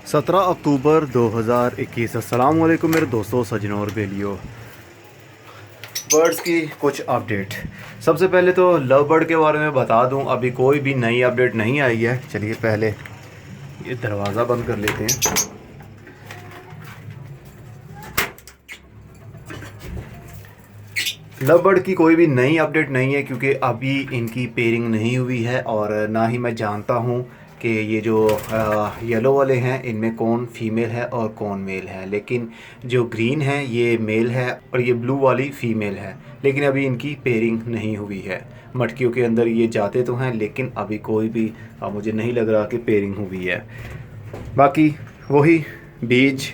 17 अक्टूबर 2021। अस्सलाम वालेकुम मेरे दोस्तों, सजनों और बेलियों। बर्ड्स की कुछ अपडेट। सबसे पहले तो लव बर्ड के बारे में बता दूं, अभी कोई भी नई अपडेट नहीं आई है। चलिए पहले ये दरवाज़ा बंद कर लेते हैं। लव बर्ड की कोई भी नई अपडेट नहीं है क्योंकि अभी इनकी पेयरिंग नहीं हुई है और ना ही मैं जानता हूँ कि ये जो येलो वाले हैं इनमें कौन फीमेल है और कौन मेल है। लेकिन जो ग्रीन है ये मेल है और ये ब्लू वाली फ़ीमेल है, लेकिन अभी इनकी पेयरिंग नहीं हुई है। मटकियों के अंदर ये जाते तो हैं लेकिन अभी कोई भी मुझे नहीं लग रहा कि पेयरिंग हुई है। बाकी वही बीज,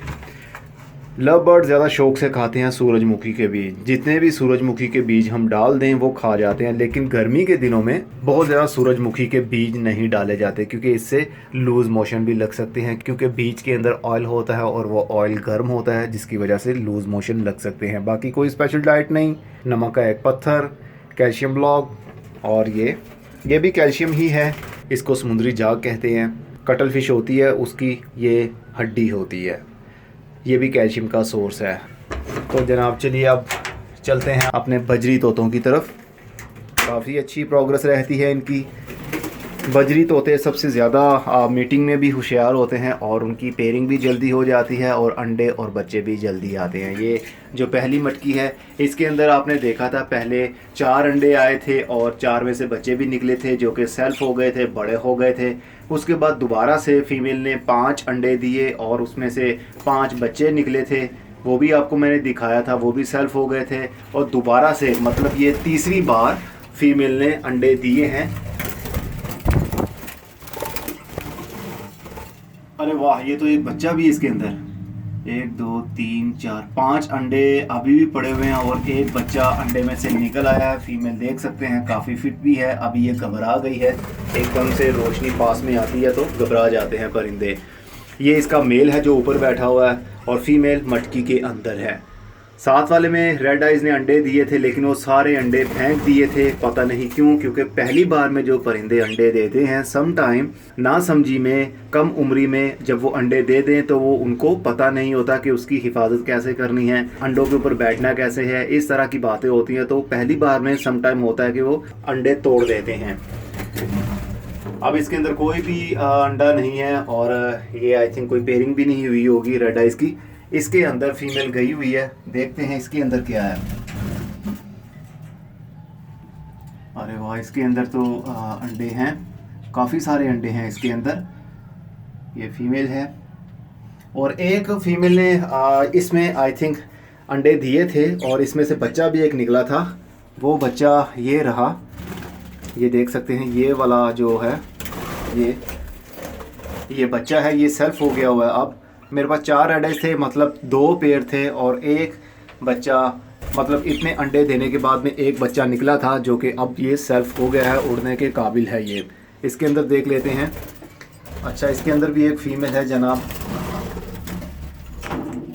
लव बर्ड ज़्यादा शौक से खाते हैं सूरजमुखी के बीज। जितने भी सूरजमुखी के बीज हम डाल दें वो खा जाते हैं, लेकिन गर्मी के दिनों में बहुत ज़्यादा सूरजमुखी के बीज नहीं डाले जाते क्योंकि इससे लूज़ मोशन भी लग सकते हैं, क्योंकि बीज के अंदर ऑयल होता है और वो ऑयल गर्म होता है जिसकी वजह से लूज़ मोशन लग सकते हैं। बाकी कोई स्पेशल डाइट नहीं, नमक का एक पत्थर, कैल्शियम ब्लॉक, और ये भी कैल्शियम ही है। इसको समुद्री जाग कहते हैं। कटल फिश होती है उसकी ये हड्डी होती है, ये भी कैल्शियम का सोर्स है। तो जनाब चलिए अब चलते हैं अपने बजरी तोतों की तरफ। काफ़ी अच्छी प्रोग्रेस रहती है इनकी। बजरी तोते सबसे ज़्यादा मीटिंग में भी होशियार होते हैं और उनकी पेयरिंग भी जल्दी हो जाती है और अंडे और बच्चे भी जल्दी आते हैं। ये जो पहली मटकी है इसके अंदर आपने देखा था पहले 4 अंडे आए थे और 4 में से बच्चे भी निकले थे जो कि सेल्फ हो गए थे, बड़े हो गए थे। उसके बाद दोबारा से फीमेल ने 5 अंडे दिए और उसमें से 5 बच्चे निकले थे, वो भी आपको मैंने दिखाया था, वो भी सेल्फ हो गए थे। और दोबारा से मतलब ये तीसरी बार फीमेल ने अंडे दिए हैं। अरे वाह, ये तो एक बच्चा भी इसके अंदर। 1 2 3 4 5 अंडे अभी भी पड़े हुए हैं और एक बच्चा अंडे में से निकल आया है। फीमेल देख सकते हैं काफ़ी फिट भी है। अभी ये घबरा गई है, एकदम से रोशनी पास में आती है तो घबरा जाते हैं परिंदे। ये इसका मेल है जो ऊपर बैठा हुआ है और फीमेल मटकी के अंदर है। साथ वाले में रेड आइज ने अंडे दिए थे लेकिन वो सारे अंडे फेंक दिए थे, पता नहीं क्यों। क्योंकि पहली बार में जो परिंदे अंडे देते हैं सम टाइम ना समझी में, कम उम्री में जब वो अंडे दे दें तो वो उनको पता नहीं होता कि उसकी हिफाजत कैसे करनी है, अंडों के ऊपर बैठना कैसे है, इस तरह की बातें होती हैं। तो पहली बार में सम टाइम होता है कि वो अंडे तोड़ देते हैं। अब इसके अंदर कोई भी अंडा नहीं है और ये आई थिंक कोई पेयरिंग भी नहीं हुई होगी रेड आइज की। इसके अंदर फीमेल गई हुई है, देखते हैं इसके अंदर क्या है। अरे वाह, इसके अंदर तो अंडे हैं, काफ़ी सारे अंडे हैं इसके अंदर। ये फीमेल है और एक फीमेल ने इसमें आई थिंक अंडे दिए थे और इसमें से बच्चा भी एक निकला था। वो बच्चा ये रहा, ये देख सकते हैं। ये वाला जो है ये बच्चा है, ये सेल्फ हो गया हुआ है। अब मेरे पास 4 अंडे थे, मतलब 2 पेयर थे और एक बच्चा, मतलब इतने अंडे देने के बाद में एक बच्चा निकला था जो कि अब ये सेल्फ हो गया है, उड़ने के काबिल है। ये इसके अंदर देख लेते हैं। अच्छा, इसके अंदर भी एक फीमेल है जनाब,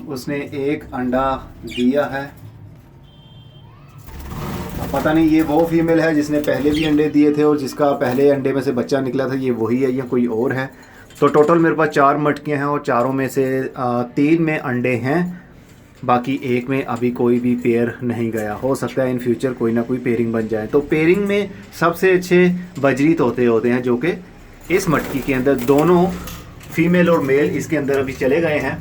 उसने एक अंडा दिया है। पता नहीं ये वो फीमेल है जिसने पहले भी अंडे दिए थे और जिसका पहले अंडे में से बच्चा निकला था, ये वही है या कोई और है। तो टोटल मेरे पास 4 मटकियाँ हैं और चारों में से 3 में अंडे हैं, बाकी एक में अभी कोई भी पेयर नहीं गया। हो सकता है इन फ्यूचर कोई ना कोई पेयरिंग बन जाए। तो पेयरिंग में सबसे अच्छे बजरी तोते होते हैं जो कि इस मटकी के अंदर दोनों फीमेल और मेल इसके अंदर अभी चले गए हैं।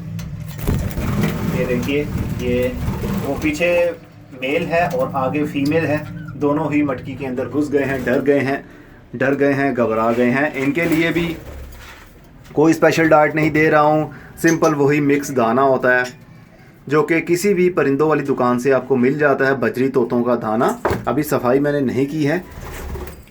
ये देखिए, ये वो पीछे मेल है और आगे फीमेल है, दोनों ही मटकी के अंदर घुस गए हैं, डर गए हैं, घबरा गए हैं। इनके लिए भी कोई स्पेशल डाइट नहीं दे रहा हूँ, सिंपल वही मिक्स दाना होता है जो कि किसी भी परिंदों वाली दुकान से आपको मिल जाता है, बजरी तोतों का दाना। अभी सफाई मैंने नहीं की है।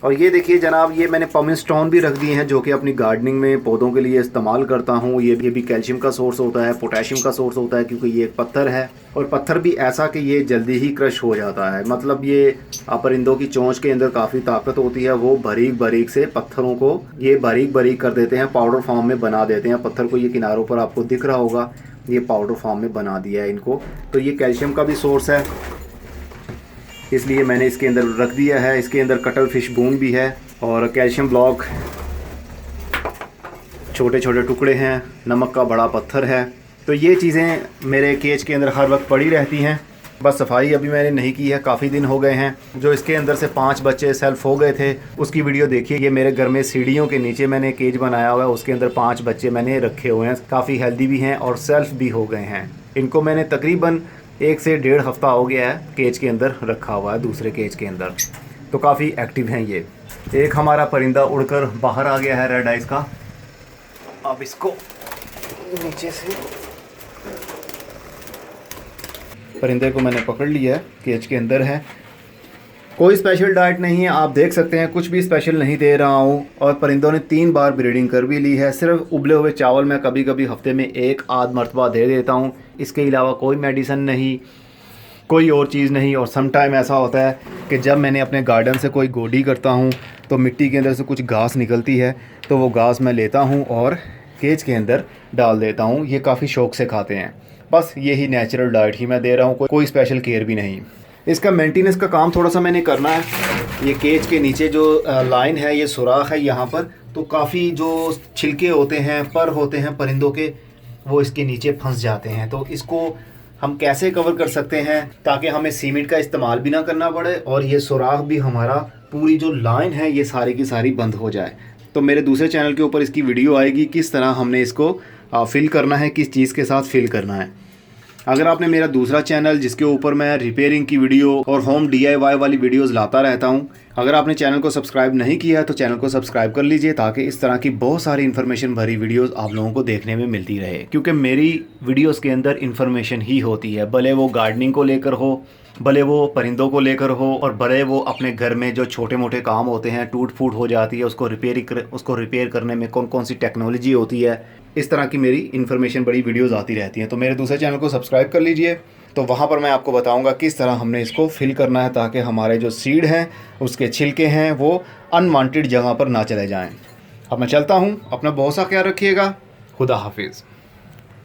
और ये देखिए जनाब, ये मैंने पमिंग स्टोन भी रख दिए हैं जो कि अपनी गार्डनिंग में पौधों के लिए इस्तेमाल करता हूँ। ये भी कैल्शियम का सोर्स होता है, पोटेशियम का सोर्स होता है, क्योंकि ये एक पत्थर है और पत्थर भी ऐसा कि ये जल्दी ही क्रश हो जाता है। मतलब ये परिंदों की चोंच के अंदर काफ़ी ताकत होती है, वो बारीक बारीक से पत्थरों को ये बारीक बारीक कर देते हैं, पाउडर फॉर्म में बना देते हैं। पत्थर को ये किनारों पर आपको दिख रहा होगा, ये पाउडर फॉर्म में बना दिया है इनको। तो ये कैल्शियम का भी सोर्स है, इसलिए मैंने इसके अंदर रख दिया है। इसके अंदर कटल फिश बोन भी है और कैल्शियम ब्लॉक छोटे छोटे टुकड़े हैं, नमक का बड़ा पत्थर है। तो ये चीज़ें मेरे केज के अंदर हर वक्त पड़ी रहती हैं। बस सफाई अभी मैंने नहीं की है, काफ़ी दिन हो गए हैं। जो इसके अंदर से 5 बच्चे सेल्फ हो गए थे उसकी वीडियो देखिए। ये मेरे घर में सीढ़ियों के नीचे मैंने केज बनाया हुआ है, उसके अंदर 5 बच्चे मैंने रखे हुए हैं। काफ़ी हेल्दी भी हैं और सेल्फ भी हो गए हैं। इनको मैंने तकरीबन 1 से 1.5 हफ्ता हो गया है केज के अंदर रखा हुआ है, दूसरे केज के अंदर। तो काफ़ी एक्टिव हैं ये। एक हमारा परिंदा उड़कर बाहर आ गया है रेड आइज का। अब इसको नीचे से परिंदे को मैंने पकड़ लिया है, केज के अंदर है। कोई स्पेशल डाइट नहीं है, आप देख सकते हैं, कुछ भी स्पेशल नहीं दे रहा हूँ। और परिंदों ने 3 बार ब्रीडिंग कर भी ली है। सिर्फ उबले हुए चावल मैं कभी कभी हफ्ते में 1 आध मरतबा दे देता हूँ। इसके अलावा कोई मेडिसिन नहीं, कोई और चीज़ नहीं। और सम टाइम ऐसा होता है कि जब मैंने अपने गार्डन से कोई गोडी करता हूँ तो मिट्टी के अंदर से कुछ घास निकलती है, तो वो घास मैं लेता हूँ और केज के अंदर डाल देता हूँ। ये काफ़ी शौक़ से खाते हैं। बस यही नेचुरल डाइट ही मैं दे रहा हूँ, कोई स्पेशल केयर भी नहीं। इसका मेंटेनेंस का काम थोड़ा सा मैंने करना है। ये केज के नीचे जो लाइन है, ये सुराख है यहाँ पर, तो काफ़ी जो छिलके होते हैं, पर होते हैं परिंदों के, वो इसके नीचे फंस जाते हैं। तो इसको हम कैसे कवर कर सकते हैं ताकि हमें सीमेंट का इस्तेमाल भी ना करना पड़े और ये सुराख भी हमारा, पूरी जो लाइन है ये सारी की सारी बंद हो जाए। तो मेरे दूसरे चैनल के ऊपर इसकी वीडियो आएगी, किस तरह हमने इसको फिल करना है, किस चीज़ के साथ फिल करना है। अगर आपने मेरा दूसरा चैनल जिसके ऊपर मैं रिपेयरिंग की वीडियो और होम DIY वाली वीडियोस लाता रहता हूं, अगर आपने चैनल को सब्सक्राइब नहीं किया तो चैनल को सब्सक्राइब कर लीजिए, ताकि इस तरह की बहुत सारी इन्फॉर्मेशन भरी वीडियोस आप लोगों को देखने में मिलती रहे। क्योंकि मेरी वीडियोस के अंदर इन्फॉर्मेशन ही होती है, भले वो गार्डनिंग को लेकर हो, भले वो परिंदों को लेकर हो, और भले वो अपने घर में जो छोटे मोटे काम होते हैं, टूट फूट हो जाती है, उसको रिपेयर करने में कौन कौन सी टेक्नोलॉजी होती है, इस तरह की मेरी इन्फॉर्मेशन बड़ी वीडियोस आती रहती हैं। तो मेरे दूसरे चैनल को सब्सक्राइब कर लीजिए, तो वहाँ पर मैं आपको बताऊँगा किस तरह हमने इसको फिल करना है, ताकि हमारे जो सीड हैं, उसके छिलके हैं, वो अनवांटेड जगह पर ना चले जाएँ। अब मैं चलता हूँ, अपना बहुत सा ख्याल रखिएगा। खुदा हाफिज़।